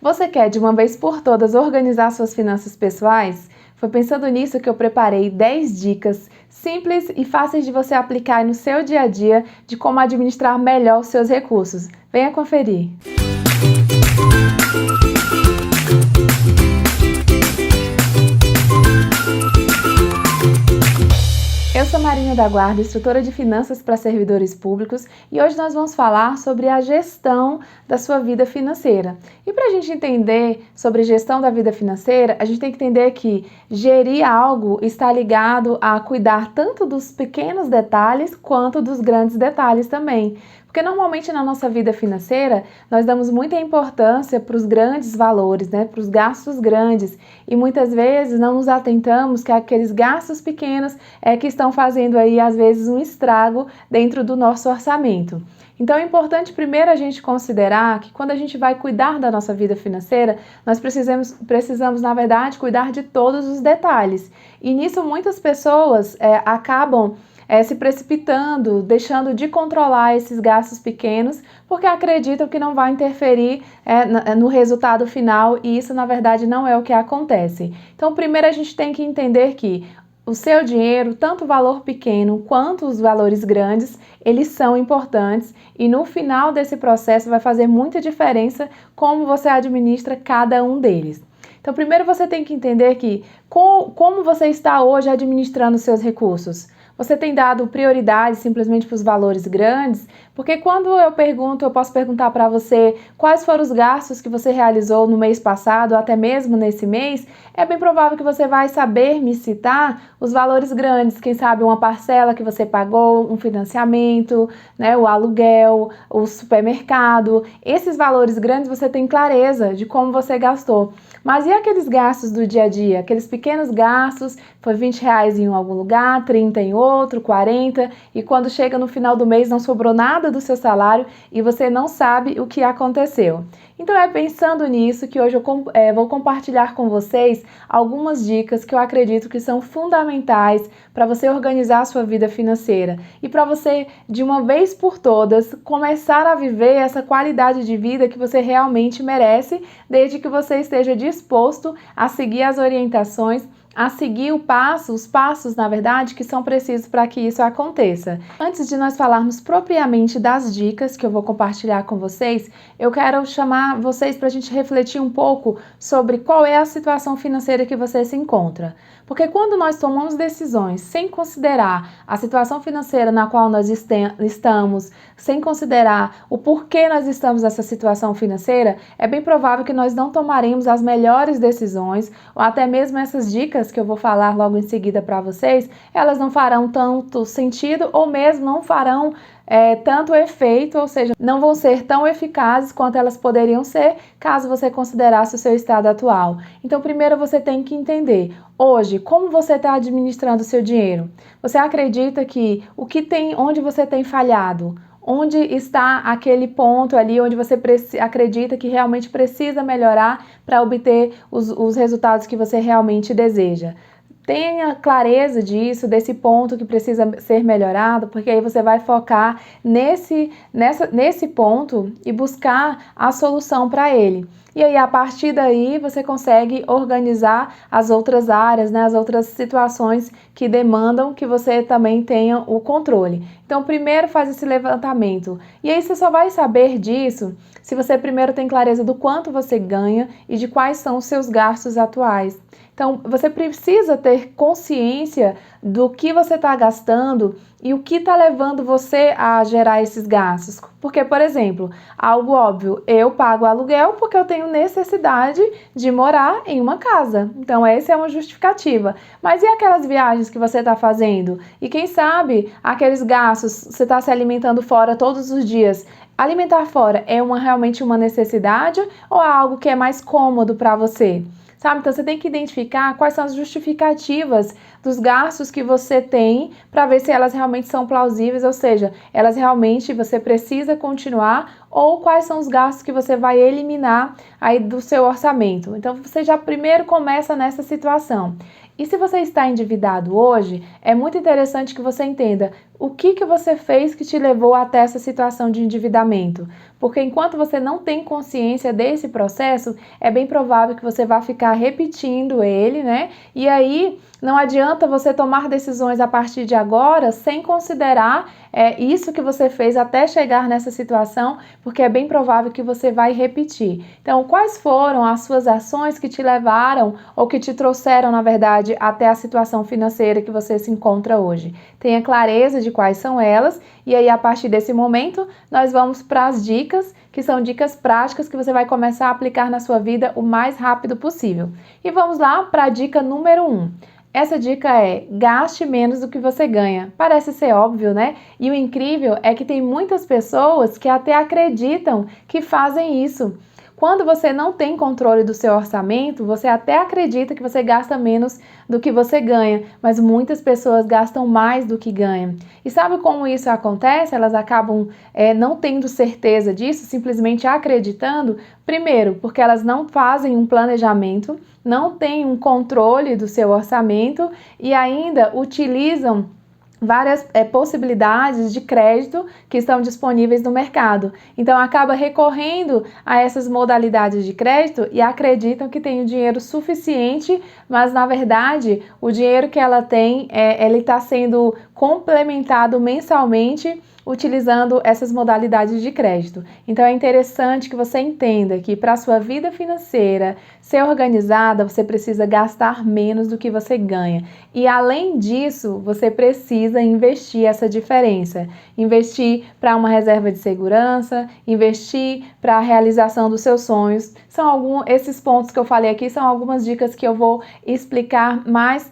Você quer de uma vez por todas organizar suas finanças pessoais? Foi pensando nisso que eu preparei 10 dicas simples e fáceis de você aplicar no seu dia a dia de como administrar melhor os seus recursos. Venha conferir! Eu sou Marina da Guarda, instrutora de finanças para servidores públicos, e hoje nós vamos falar sobre a gestão da sua vida financeira. E para a gente entender sobre gestão da vida financeira, a gente tem que entender que gerir algo está ligado a cuidar tanto dos pequenos detalhes quanto dos grandes detalhes também. Porque normalmente na nossa vida financeira nós damos muita importância para os grandes valores, para os gastos grandes, e muitas vezes não nos atentamos que aqueles gastos pequenos que estão fazendo aí às vezes um estrago dentro do nosso orçamento. Então é importante primeiro a gente considerar que quando a gente vai cuidar da nossa vida financeira, nós precisamos na verdade cuidar de todos os detalhes, e nisso muitas pessoas acabam se precipitando, deixando de controlar esses gastos pequenos, porque acreditam que não vai interferir no resultado final, e isso na verdade não é o que acontece. Então primeiro a gente tem que entender que o seu dinheiro, tanto o valor pequeno quanto os valores grandes, eles são importantes, e no final desse processo vai fazer muita diferença como você administra cada um deles. Então primeiro você tem que entender que como você está hoje administrando seus recursos. Você tem dado prioridade simplesmente para os valores grandes? Porque quando eu posso perguntar para você quais foram os gastos que você realizou no mês passado, ou até mesmo nesse mês, é bem provável que você vai saber me citar os valores grandes, quem sabe uma parcela que você pagou, um financiamento, o aluguel, o supermercado. Esses valores grandes você tem clareza de como você gastou. Mas e aqueles gastos do dia a dia? Aqueles pequenos gastos, foi R$20 em algum lugar, 30 em outro, 40, e quando chega no final do mês não sobrou nada do seu salário e você não sabe o que aconteceu. Então é pensando nisso que hoje eu vou compartilhar com vocês algumas dicas que eu acredito que são fundamentais para você organizar a sua vida financeira e para você, de uma vez por todas, começar a viver essa qualidade de vida que você realmente merece, desde que você esteja disposto a seguir as orientações, a seguir os passos, na verdade, que são precisos para que isso aconteça. Antes de nós falarmos propriamente das dicas que eu vou compartilhar com vocês, eu quero chamar vocês para a gente refletir um pouco sobre qual é a situação financeira que você se encontra. Porque quando nós tomamos decisões sem considerar a situação financeira na qual nós estamos, sem considerar o porquê nós estamos nessa situação financeira, é bem provável que nós não tomaremos as melhores decisões, ou até mesmo essas dicas que eu vou falar logo em seguida para vocês, elas não farão tanto sentido, ou mesmo não farão tanto efeito, ou seja, não vão ser tão eficazes quanto elas poderiam ser caso você considerasse o seu estado atual. Então primeiro você tem que entender, hoje, como você está administrando o seu dinheiro? Você acredita que onde você tem falhado? Onde está aquele ponto ali onde você acredita que realmente precisa melhorar para obter os resultados que você realmente deseja? Tenha clareza disso, desse ponto que precisa ser melhorado, porque aí você vai focar nesse ponto e buscar a solução para ele. E aí, a partir daí, você consegue organizar as outras áreas, as outras situações que demandam que você também tenha o controle. Então, primeiro faz esse levantamento. E aí, você só vai saber disso se você primeiro tem clareza do quanto você ganha e de quais são os seus gastos atuais. Então, você precisa ter consciência do que você está gastando e o que está levando você a gerar esses gastos. Porque, por exemplo, algo óbvio, eu pago aluguel porque eu tenho necessidade de morar em uma casa. Então, essa é uma justificativa. Mas e aquelas viagens que você está fazendo? E quem sabe aqueles gastos, você está se alimentando fora todos os dias? Alimentar fora é realmente uma necessidade ou é algo que é mais cômodo para você? Sabe? Então você tem que identificar quais são as justificativas dos gastos que você tem para ver se elas realmente são plausíveis, ou seja, elas realmente você precisa continuar ou quais são os gastos que você vai eliminar aí do seu orçamento. Então você já primeiro começa nessa situação. E se você está endividado hoje, é muito interessante que você entenda o que você fez que te levou até essa situação de endividamento. Porque enquanto você não tem consciência desse processo, é bem provável que você vá ficar repetindo ele, né? E aí não adianta você tomar decisões a partir de agora sem considerar isso que você fez até chegar nessa situação, porque é bem provável que você vai repetir. Então, quais foram as suas ações que te levaram ou que te trouxeram, na verdade, até a situação financeira que você se encontra hoje? Tenha clareza de quais são elas e aí, a partir desse momento, nós vamos para as dicas, que são dicas práticas que você vai começar a aplicar na sua vida o mais rápido possível. E vamos lá para a dica número 1. Essa dica é: gaste menos do que você ganha. Parece ser óbvio, né? E o incrível é que tem muitas pessoas que até acreditam que fazem isso. Quando você não tem controle do seu orçamento, você até acredita que você gasta menos do que você ganha, mas muitas pessoas gastam mais do que ganham. E sabe como isso acontece? Elas acabam não tendo certeza disso, simplesmente acreditando. Primeiro, porque elas não fazem um planejamento, não têm um controle do seu orçamento e ainda utilizam várias possibilidades de crédito que estão disponíveis no mercado. Então acaba recorrendo a essas modalidades de crédito e acreditam que tem o dinheiro suficiente, mas na verdade o dinheiro que ela tem, ele está sendo complementado mensalmente utilizando essas modalidades de crédito. Então é interessante que você entenda que para a sua vida financeira ser organizada, você precisa gastar menos do que você ganha. E além disso, você precisa investir essa diferença. Investir para uma reserva de segurança, investir para a realização dos seus sonhos. Esses pontos que eu falei aqui são algumas dicas que eu vou explicar mais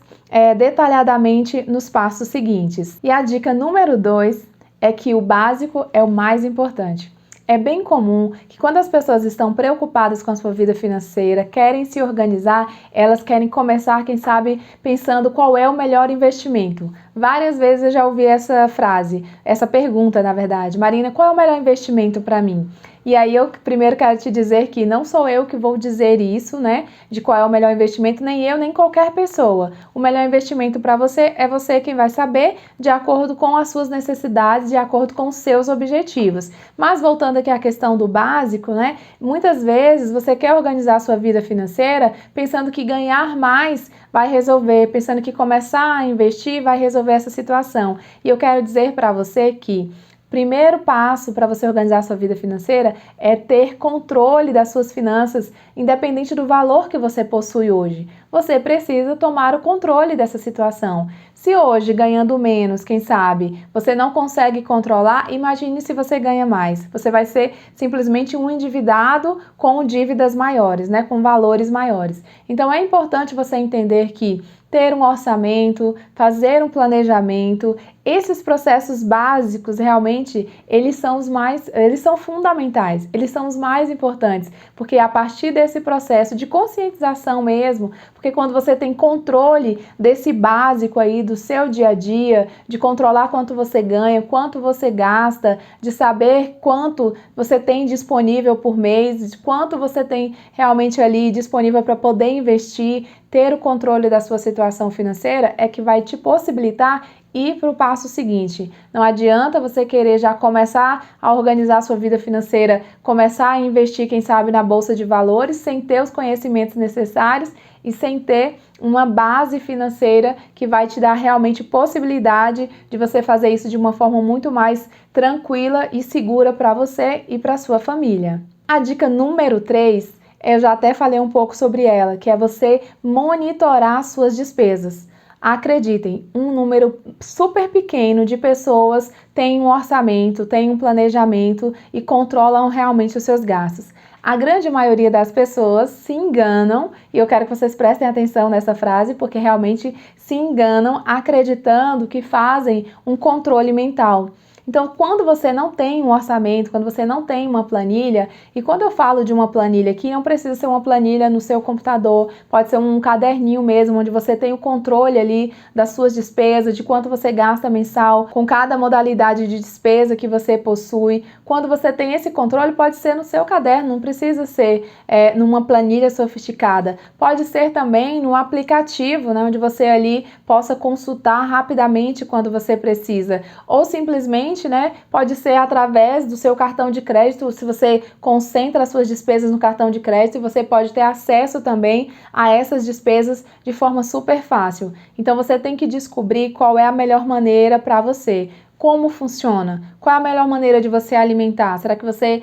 detalhadamente nos passos seguintes. E a dica número 2 é que o básico é o mais importante. É bem comum que quando as pessoas estão preocupadas com a sua vida financeira, querem se organizar, elas querem começar, quem sabe, pensando qual é o melhor investimento. Várias vezes eu já ouvi essa frase, essa pergunta, na verdade: Marina, qual é o melhor investimento para mim? E aí eu primeiro quero te dizer que não sou eu que vou dizer isso, né, de qual é o melhor investimento, nem eu, nem qualquer pessoa. O melhor investimento para você é você quem vai saber, de acordo com as suas necessidades, de acordo com os seus objetivos. Mas voltando aqui à questão do básico, né, muitas vezes você quer organizar a sua vida financeira pensando que ganhar mais vai resolver, pensando que começar a investir vai resolver essa situação. E eu quero dizer para você que primeiro passo para você organizar a sua vida financeira é ter controle das suas finanças, independente do valor que você possui hoje. Você precisa tomar o controle dessa situação. Se hoje, ganhando menos, quem sabe, você não consegue controlar, imagine se você ganha mais. Você vai ser simplesmente um endividado com dívidas maiores, né, com valores maiores. Então é importante você entender que ter um orçamento, fazer um planejamento, esses processos básicos realmente, eles são fundamentais, eles são os mais importantes, porque a partir desse processo de conscientização mesmo, porque quando você tem controle desse básico aí do seu dia a dia, de controlar quanto você ganha, quanto você gasta, de saber quanto você tem disponível por mês, de quanto você tem realmente ali disponível para poder investir, ter o controle da sua situação financeira é que vai te possibilitar ir para o passo seguinte. Não adianta você querer já começar a organizar a sua vida financeira, começar a investir, quem sabe, na bolsa de valores, sem ter os conhecimentos necessários e sem ter uma base financeira que vai te dar realmente possibilidade de você fazer isso de uma forma muito mais tranquila e segura para você e para a sua família. A dica número 3, eu já até falei um pouco sobre ela, que é você monitorar suas despesas. Acreditem, um número super pequeno de pessoas tem um orçamento, tem um planejamento e controlam realmente os seus gastos. A grande maioria das pessoas se enganam, e eu quero que vocês prestem atenção nessa frase, porque realmente se enganam acreditando que fazem um controle mental. Então, quando você não tem um orçamento, quando você não tem uma planilha, e quando eu falo de uma planilha aqui, não precisa ser uma planilha no seu computador, pode ser um caderninho mesmo, onde você tem o controle ali das suas despesas, de quanto você gasta mensal, com cada modalidade de despesa que você possui. Quando você tem esse controle, pode ser no seu caderno, não precisa ser numa planilha sofisticada. Pode ser também no aplicativo, né, onde você ali possa consultar rapidamente quando você precisa. Ou simplesmente, né, pode ser através do seu cartão de crédito, se você concentra as suas despesas no cartão de crédito, você pode ter acesso também a essas despesas de forma super fácil. Então você tem que descobrir qual é a melhor maneira para você. Como funciona? Qual é a melhor maneira de você alimentar? Será que você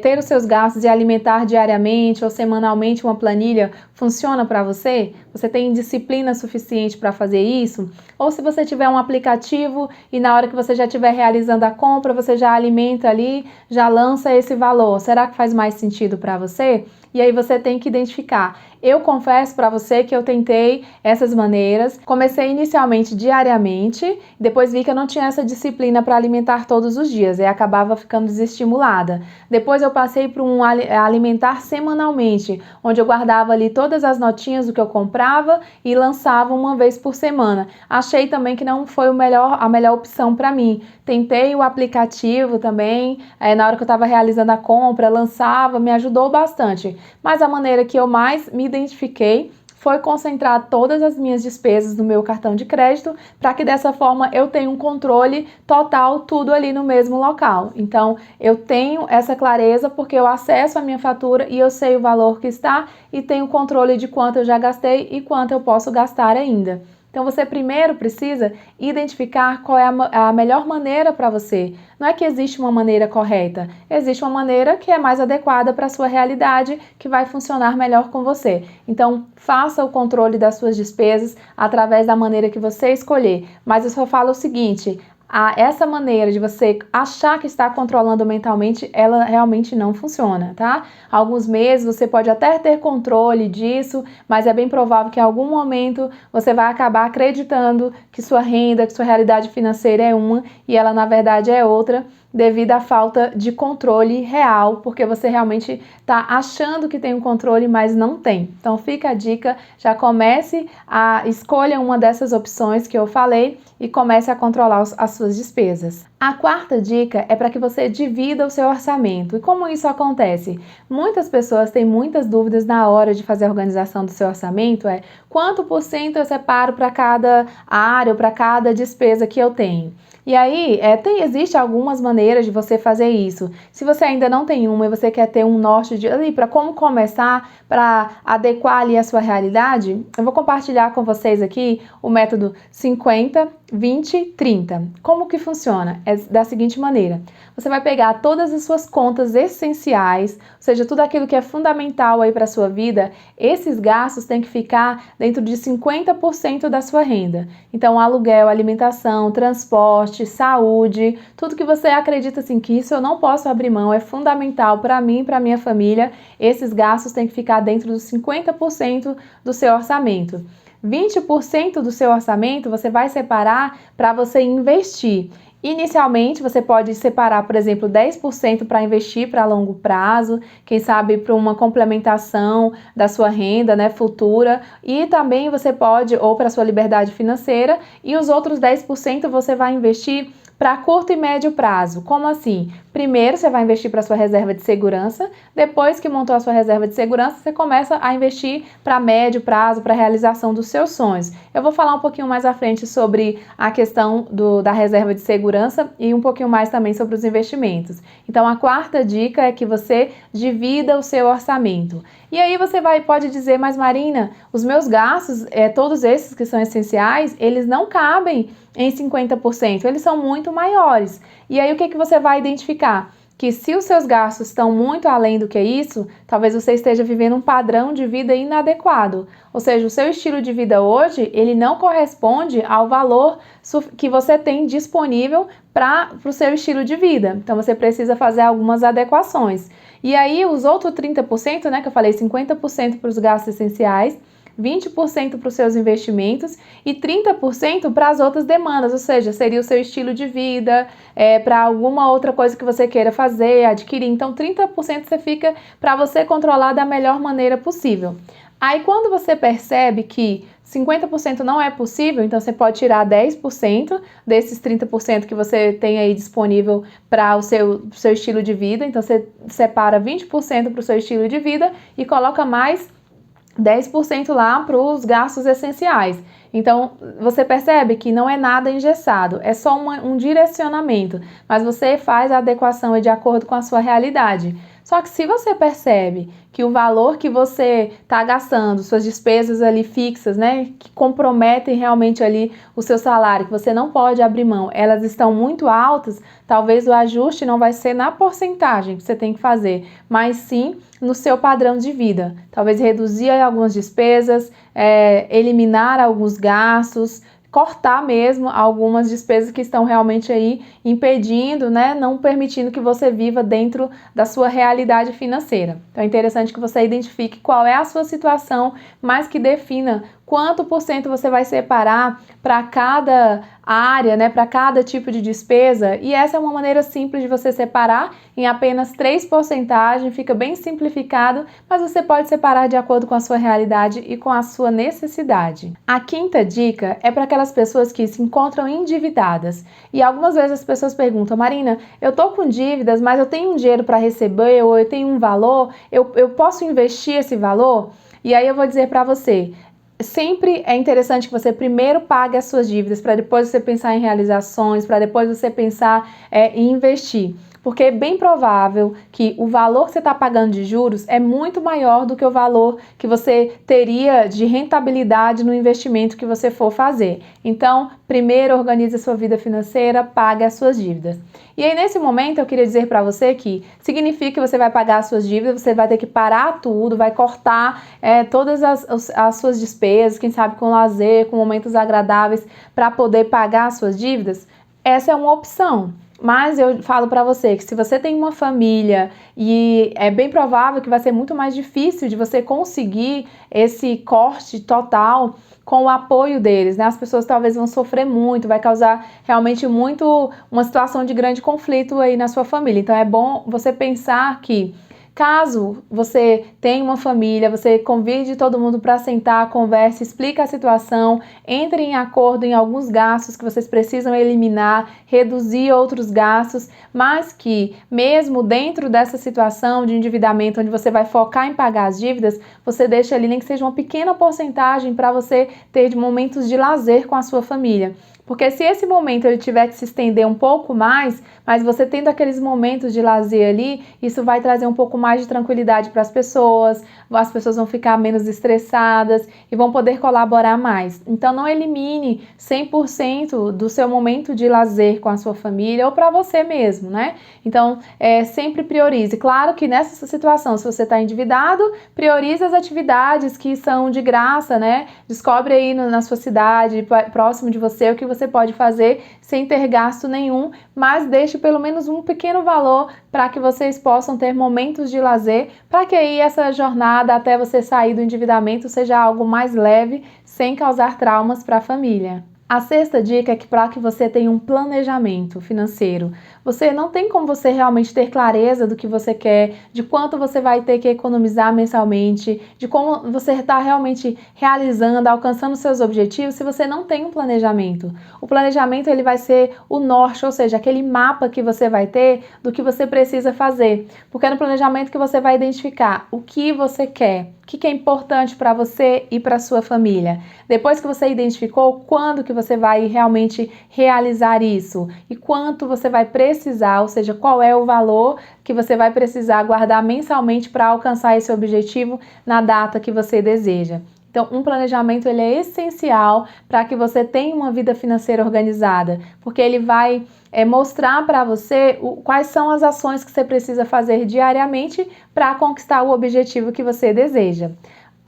ter os seus gastos e alimentar diariamente ou semanalmente uma planilha funciona para você? Você tem disciplina suficiente para fazer isso? Ou se você tiver um aplicativo e na hora que você já estiver realizando a compra, você já alimenta ali, já lança esse valor. Será que faz mais sentido para você? E aí você tem que identificar. Eu confesso para você que eu tentei essas maneiras, comecei inicialmente diariamente, depois vi que eu não tinha essa disciplina para alimentar todos os dias, e acabava ficando desestimulada. Depois eu passei para um alimentar semanalmente, onde eu guardava ali todas as notinhas do que eu comprava e lançava uma vez por semana. Achei também que não foi a melhor opção para mim. Tentei o aplicativo também, na hora que eu estava realizando a compra, lançava, me ajudou bastante. Mas a maneira que eu mais me identifiquei foi concentrar todas as minhas despesas no meu cartão de crédito, para que dessa forma eu tenha um controle total, tudo ali no mesmo local. Então, eu tenho essa clareza porque eu acesso a minha fatura e eu sei o valor que está e tenho controle de quanto eu já gastei e quanto eu posso gastar ainda. Então, você primeiro precisa identificar qual é a melhor maneira para você. Não é que existe uma maneira correta, existe uma maneira que é mais adequada para a sua realidade, que vai funcionar melhor com você. Então, faça o controle das suas despesas através da maneira que você escolher. Mas eu só falo o seguinte: essa maneira de você achar que está controlando mentalmente, ela realmente não funciona, tá? Alguns meses você pode até ter controle disso, mas é bem provável que em algum momento você vai acabar acreditando que sua renda, que sua realidade financeira é uma e ela na verdade é outra, devido à falta de controle real, porque você realmente está achando que tem um controle, mas não tem. Então fica a dica, já comece a escolha uma dessas opções que eu falei e comece a controlar as suas despesas. A quarta dica é para que você divida o seu orçamento. E como isso acontece? Muitas pessoas têm muitas dúvidas na hora de fazer a organização do seu orçamento, quanto por cento eu separo para cada área ou para cada despesa que eu tenho. E aí, existe algumas maneiras de você fazer isso. Se você ainda não tem uma e você quer ter um norte para como começar, para adequar ali a sua realidade, eu vou compartilhar com vocês aqui o método 50, 20, 30. Como que funciona? É da seguinte maneira: você vai pegar todas as suas contas essenciais, ou seja, tudo aquilo que é fundamental aí para a sua vida, esses gastos têm que ficar dentro de 50% da sua renda. Então, aluguel, alimentação, transporte, saúde, tudo que você acredita assim que isso eu não posso abrir mão, é fundamental para mim e para minha família, esses gastos têm que ficar dentro dos 50% do seu orçamento. 20% do seu orçamento você vai separar para você investir. Inicialmente, você pode separar, por exemplo, 10% para investir para longo prazo, quem sabe para uma complementação da sua renda, né, futura, e também você pode, ou para a sua liberdade financeira, e os outros 10% você vai investir para curto e médio prazo. Como assim? Primeiro você vai investir para sua reserva de segurança, depois que montou a sua reserva de segurança, você começa a investir para médio prazo, para a realização dos seus sonhos. Eu vou falar um pouquinho mais à frente sobre a questão da reserva de segurança e um pouquinho mais também sobre os investimentos. Então, a quarta dica é que você divida o seu orçamento. E aí você pode dizer, mas Marina, os meus gastos, todos esses que são essenciais, eles não cabem em 50%, eles são muito maiores. E aí o que você vai identificar? Que se os seus gastos estão muito além do que isso, talvez você esteja vivendo um padrão de vida inadequado. Ou seja, o seu estilo de vida hoje, ele não corresponde ao valor que você tem disponível para o seu estilo de vida. Então, você precisa fazer algumas adequações. E aí, os outros 30%, né, que eu falei, 50% para os gastos essenciais, 20% para os seus investimentos e 30% para as outras demandas, ou seja, seria o seu estilo de vida, para alguma outra coisa que você queira fazer, adquirir. Então, 30% você fica para você controlar da melhor maneira possível. Aí, quando você percebe que 50% não é possível, então você pode tirar 10% desses 30% que você tem aí disponível para o seu estilo de vida. Então, você separa 20% para o seu estilo de vida e coloca mais 10% lá para os gastos essenciais. Então, você percebe que não é nada engessado, é só um direcionamento, mas você faz a adequação de acordo com a sua realidade. Só que se você percebe que o valor que você está gastando, suas despesas ali fixas, né, que comprometem realmente ali o seu salário, que você não pode abrir mão, elas estão muito altas, talvez o ajuste não vai ser na porcentagem que você tem que fazer, mas sim no seu padrão de vida. Talvez reduzir algumas despesas, eliminar alguns gastos, cortar mesmo algumas despesas que estão realmente aí impedindo, né, não permitindo que você viva dentro da sua realidade financeira. Então é interessante que você identifique qual é a sua situação, mas que defina quanto por cento você vai separar para cada área, né, para cada tipo de despesa, e essa é uma maneira simples de você separar em apenas 3 porcentagens, fica bem simplificado, mas você pode separar de acordo com a sua realidade e com a sua necessidade. A quinta dica é para aquelas pessoas que se encontram endividadas, e algumas vezes as pessoas perguntam: Marina, eu tô com dívidas, mas eu tenho um dinheiro para receber, ou eu tenho um valor, eu posso investir esse valor? E aí eu vou dizer para você, sempre é interessante que você primeiro pague as suas dívidas, para depois você pensar em realizações, para depois você pensar em investir. Porque é bem provável que o valor que você está pagando de juros é muito maior do que o valor que você teria de rentabilidade no investimento que você for fazer. Então, primeiro organize a sua vida financeira, pague as suas dívidas. E aí, nesse momento, eu queria dizer para você que significa que você vai pagar as suas dívidas, você vai ter que parar tudo, vai cortar todas as suas despesas, quem sabe com lazer, com momentos agradáveis, para poder pagar as suas dívidas. Essa é uma opção. Mas eu falo para você que se você tem uma família e é bem provável que vai ser muito mais difícil de você conseguir esse corte total com o apoio deles, né? As pessoas talvez vão sofrer muito, vai causar realmente uma situação de grande conflito aí na sua família. Então é bom você pensar que caso você tenha uma família, você convide todo mundo para sentar, converse, explique a situação, entre em acordo em alguns gastos que vocês precisam eliminar, reduzir outros gastos, mas que mesmo dentro dessa situação de endividamento, onde você vai focar em pagar as dívidas, você deixa ali nem que seja uma pequena porcentagem para você ter momentos de lazer com a sua família. Porque se esse momento ele tiver que se estender um pouco mais, mas você tendo aqueles momentos de lazer ali, isso vai trazer um pouco mais de tranquilidade para as pessoas vão ficar menos estressadas e vão poder colaborar mais. Então não elimine 100% do seu momento de lazer com a sua família ou para você mesmo, né? Então sempre priorize. Claro que nessa situação, se você está endividado, priorize as atividades que são de graça, né? Descobre aí na sua cidade, próximo de você, o que você pode fazer sem ter gasto nenhum, mas deixe pelo menos um pequeno valor para que vocês possam ter momentos de lazer, para que aí essa jornada até você sair do endividamento seja algo mais leve, sem causar traumas para a família. A sexta dica é que para que você tenha um planejamento financeiro, você não tem como você realmente ter clareza do que você quer, de quanto você vai ter que economizar mensalmente, de como você está realmente realizando, alcançando seus objetivos, se você não tem um planejamento. O planejamento ele vai ser o norte, ou seja, aquele mapa que você vai ter do que você precisa fazer, porque é no planejamento que você vai identificar o que você quer, o que é importante para você e para sua família. Depois que você identificou quando que você vai realmente realizar isso e quanto você vai precisar, ou seja, qual é o valor que você vai precisar guardar mensalmente para alcançar esse objetivo na data que você deseja. Então, um planejamento ele é essencial para que você tenha uma vida financeira organizada, porque ele vai mostrar para você quais são as ações que você precisa fazer diariamente para conquistar o objetivo que você deseja.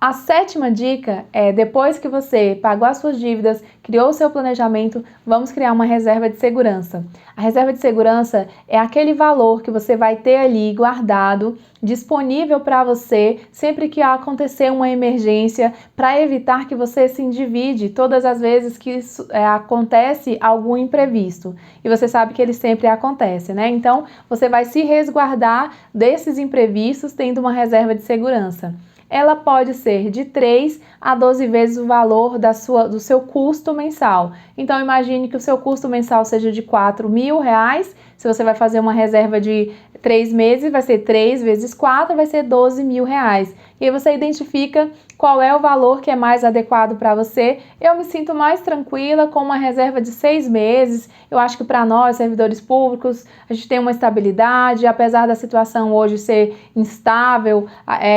A sétima dica é, depois que você pagou as suas dívidas, criou o seu planejamento, vamos criar uma reserva de segurança. A reserva de segurança é aquele valor que você vai ter ali guardado, disponível para você sempre que acontecer uma emergência, para evitar que você se endivide todas as vezes que acontece algum imprevisto. E você sabe que ele sempre acontece, né? Então, você vai se resguardar desses imprevistos tendo uma reserva de segurança. Ela pode ser de 3 a 12 vezes o valor do seu custo mensal. Então, imagine que o seu custo mensal seja de R$ 4.000. Se você vai fazer uma reserva de 3 meses, vai ser 3 vezes 4, vai ser R$ 12.000. E aí você identifica qual é o valor que é mais adequado para você. Eu me sinto mais tranquila com uma reserva de 6 meses. Eu acho que para nós, servidores públicos, a gente tem uma estabilidade, apesar da situação hoje ser instável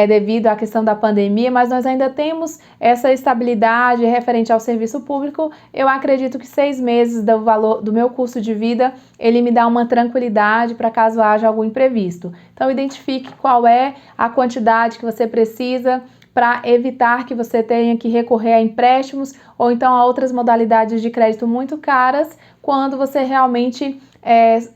devido à questão da pandemia, mas nós ainda temos essa estabilidade referente ao serviço público. Eu acredito que 6 meses do valor do meu custo de vida, ele me dá uma tranquilidade para caso haja algum imprevisto. Então, identifique qual é a quantidade que você precisa para evitar que você tenha que recorrer a empréstimos ou então a outras modalidades de crédito muito caras quando você realmente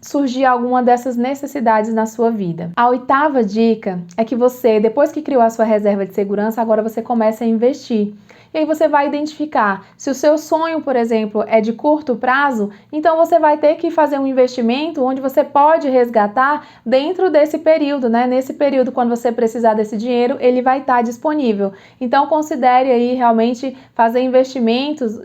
surgir alguma dessas necessidades na sua vida. A oitava dica é que você, depois que criou a sua reserva de segurança, agora você começa a investir. E aí você vai identificar se o seu sonho, por exemplo, é de curto prazo, então você vai ter que fazer um investimento onde você pode resgatar dentro desse período, né? Nesse período, quando você precisar desse dinheiro, ele vai estar disponível. Então considere aí realmente fazer investimentos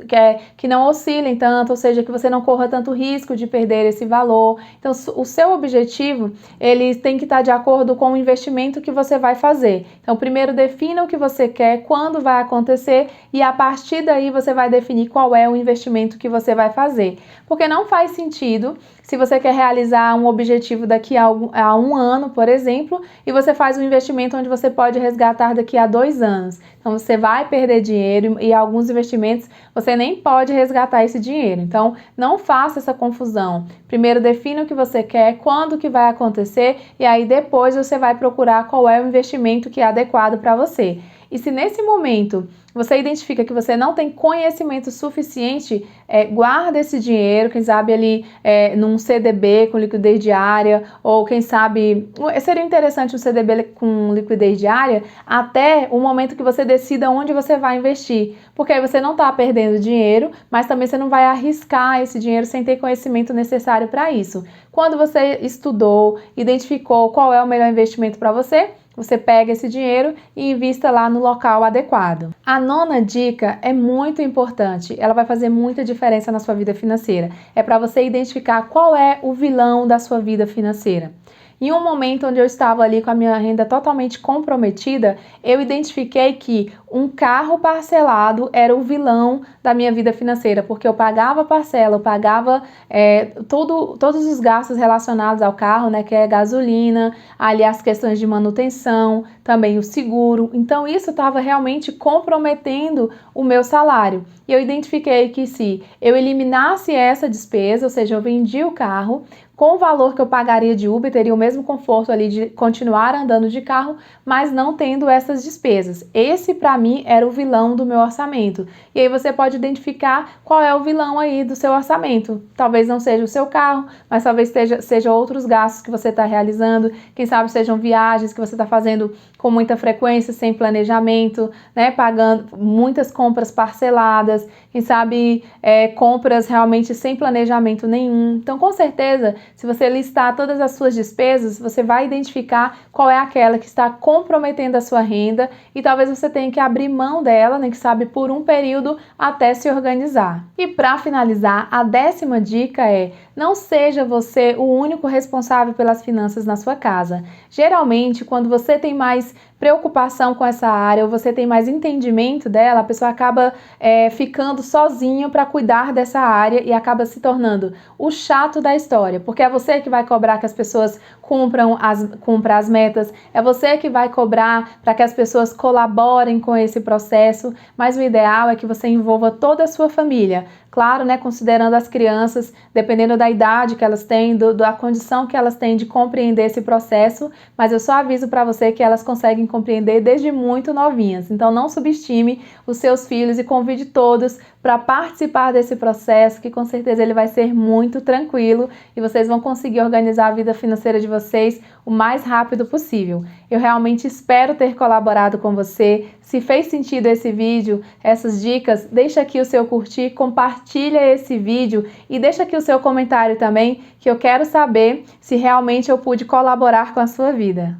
que não oscilem tanto, ou seja, que você não corra tanto risco de perder esse valor. Então o seu objetivo, ele tem que estar de acordo com o investimento que você vai fazer. Então primeiro defina o que você quer, quando vai acontecer, e a partir daí você vai definir qual é o investimento que você vai fazer. Porque não faz sentido se você quer realizar um objetivo daqui a um ano, por exemplo, e você faz um investimento onde você pode resgatar daqui a 2 anos. Então você vai perder dinheiro e alguns investimentos você nem pode resgatar esse dinheiro. Então não faça essa confusão. Primeiro defina o que você quer, quando que vai acontecer e aí depois você vai procurar qual é o investimento que é adequado para você. E se nesse momento você identifica que você não tem conhecimento suficiente, guarda esse dinheiro, quem sabe ali num CDB com liquidez diária, ou quem sabe, seria interessante um CDB com liquidez diária até o momento que você decida onde você vai investir, porque aí você não está perdendo dinheiro, mas também você não vai arriscar esse dinheiro sem ter conhecimento necessário para isso. Quando você estudou, identificou qual é o melhor investimento para você, você pega esse dinheiro e invista lá no local adequado. A nona dica é muito importante, ela vai fazer muita diferença na sua vida financeira. É para você identificar qual é o vilão da sua vida financeira. Em um momento onde eu estava ali com a minha renda totalmente comprometida, eu identifiquei que um carro parcelado era o vilão da minha vida financeira, porque eu pagava parcela, eu pagava todos os gastos relacionados ao carro, né, que é gasolina, ali as questões de manutenção, também o seguro. Então isso estava realmente comprometendo o meu salário. E eu identifiquei que se eu eliminasse essa despesa, ou seja, eu vendi o carro, com o valor que eu pagaria de Uber, teria o mesmo conforto ali de continuar andando de carro, mas não tendo essas despesas. Esse, para mim, era o vilão do meu orçamento. E aí você pode identificar qual é o vilão aí do seu orçamento. Talvez não seja o seu carro, mas talvez seja outros gastos que você está realizando. Quem sabe sejam viagens que você está fazendo com muita frequência, sem planejamento, né? Pagando muitas compras parceladas. Quem sabe compras realmente sem planejamento nenhum. Então, com certeza, se você listar todas as suas despesas, você vai identificar qual é aquela que está comprometendo a sua renda e talvez você tenha que abrir mão dela, né, que sabe, por um período até se organizar. E para finalizar, a 10ª dica é: não seja você o único responsável pelas finanças na sua casa. Geralmente, quando você tem mais preocupação com essa área ou você tem mais entendimento dela, a pessoa acaba ficando sozinho para cuidar dessa área e acaba se tornando o chato da história, porque é você que vai cobrar que as pessoas cumpram as metas, é você que vai cobrar para que as pessoas colaborem com esse processo, mas o ideal é que você envolva toda a sua família. Claro, né, considerando as crianças, dependendo da idade que elas têm, da condição que elas têm de compreender esse processo, mas eu só aviso para você que elas conseguem compreender desde muito novinhas. Então não subestime os seus filhos e convide todos para participar desse processo, que com certeza ele vai ser muito tranquilo e vocês vão conseguir organizar a vida financeira de vocês o mais rápido possível. Eu realmente espero ter colaborado com você. Se fez sentido esse vídeo, essas dicas, deixa aqui o seu curtir, compartilha esse vídeo e deixa aqui o seu comentário também, que eu quero saber se realmente eu pude colaborar com a sua vida.